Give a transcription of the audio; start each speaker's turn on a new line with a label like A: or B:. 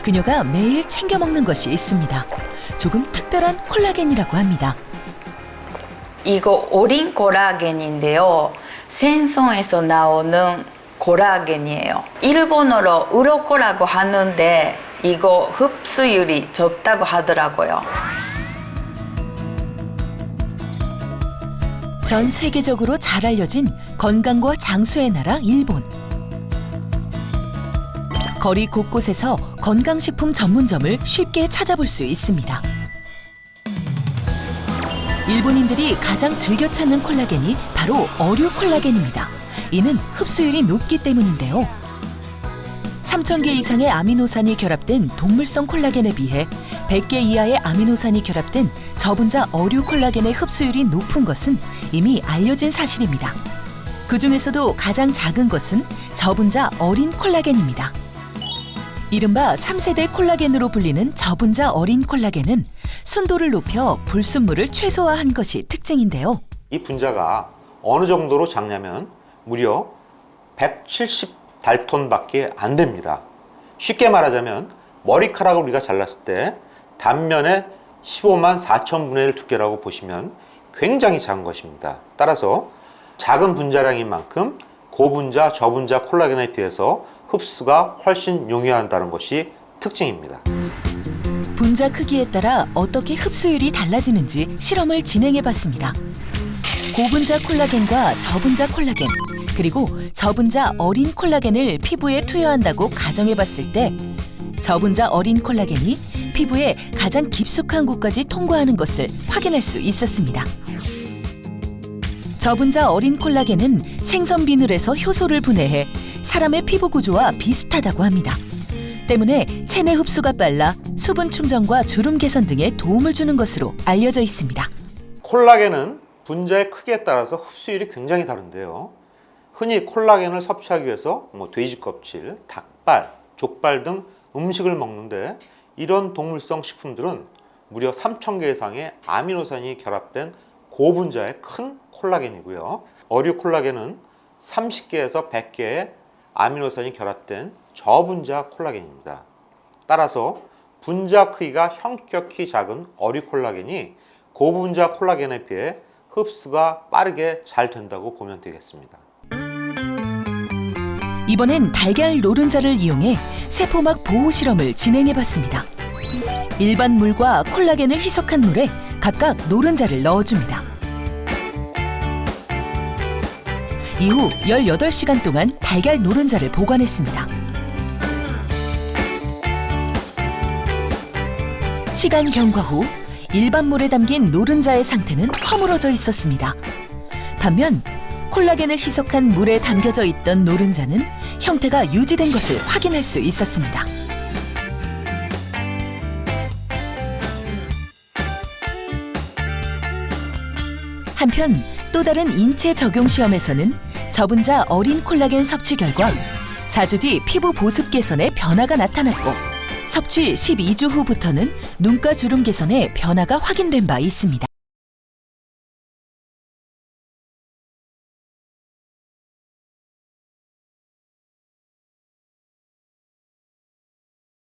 A: 그녀가 매일 챙겨 먹는 것이 있습니다. 조금 특별한 콜라겐이라고 합니다.
B: 이거 어린 콜라겐인데요. 생선에서 나오는 콜라겐이에요. 일본어로 우로코라고 하는데 이거 흡수율이 좋다고 하더라고요.
A: 전 세계적으로 잘 알려진 건강과 장수의 나라 일본. 거리 곳곳에서 건강식품 전문점을 쉽게 찾아볼 수 있습니다. 일본인들이 가장 즐겨 찾는 콜라겐이 바로 어류 콜라겐입니다. 이는 흡수율이 높기 때문인데요. 3,000개 이상의 아미노산이 결합된 동물성 콜라겐에 비해 100개 이하의 아미노산이 결합된 저분자 어류 콜라겐의 흡수율이 높은 것은 이미 알려진 사실입니다. 그 중에서도 가장 작은 것은 저분자 어린 콜라겐입니다. 이른바 3세대 콜라겐으로 불리는 저분자 어린 콜라겐은 순도를 높여 불순물을 최소화한 것이 특징인데요.
C: 이 분자가 어느 정도로 작냐면 무려 170달톤밖에 안 됩니다. 쉽게 말하자면 머리카락을 우리가 잘랐을 때 단면에 15만 4천 분의 1 두께라고 보시면 굉장히 작은 것입니다. 따라서 작은 분자량인 만큼 고분자, 저분자 콜라겐에 비해서 흡수가 훨씬 용이하다는 것이 특징입니다.
A: 분자 크기에 따라 어떻게 흡수율이 달라지는지 실험을 진행해봤습니다. 고분자 콜라겐과 저분자 콜라겐, 그리고 저분자 어린 콜라겐을 피부에 투여한다고 가정해봤을 때 저분자 어린 콜라겐이 피부의 가장 깊숙한 곳까지 통과하는 것을 확인할 수 있었습니다. 저분자 어린 콜라겐은 생선 비늘에서 효소를 분해해 사람의 피부 구조와 비슷하다고 합니다. 때문에 체내 흡수가 빨라 수분 충전과 주름 개선 등에 도움을 주는 것으로 알려져 있습니다.
C: 콜라겐은 분자의 크기에 따라서 흡수율이 굉장히 다른데요. 흔히 콜라겐을 섭취하기 위해서 돼지 껍질, 닭발, 족발 등 음식을 먹는데 이런 동물성 식품들은 무려 3,000개 이상의 아미노산이 결합된 고분자의 큰 콜라겐이고요. 어류 콜라겐은 30개에서 100개의 아미노산이 결합된 저분자 콜라겐입니다. 따라서 분자 크기가 현격히 작은 어류 콜라겐이 고분자 콜라겐에 비해 흡수가 빠르게 잘 된다고 보면 되겠습니다.
A: 이번엔 달걀 노른자를 이용해 세포막 보호 실험을 진행해봤습니다. 일반 물과 콜라겐을 희석한 물에 각각 노른자를 넣어줍니다. 이후 18시간 동안 달걀 노른자를 보관했습니다. 시간 경과 후 일반 물에 담긴 노른자의 상태는 허물어져 있었습니다. 반면 콜라겐을 희석한 물에 담겨져 있던 노른자는 형태가 유지된 것을 확인할 수 있었습니다. 한편 또 다른 인체 적용 시험에서는 저분자 어린 콜라겐 섭취 결과 4주 뒤 피부 보습 개선에 변화가 나타났고 섭취 12주 후부터는 눈가 주름 개선에 변화가 확인된 바 있습니다.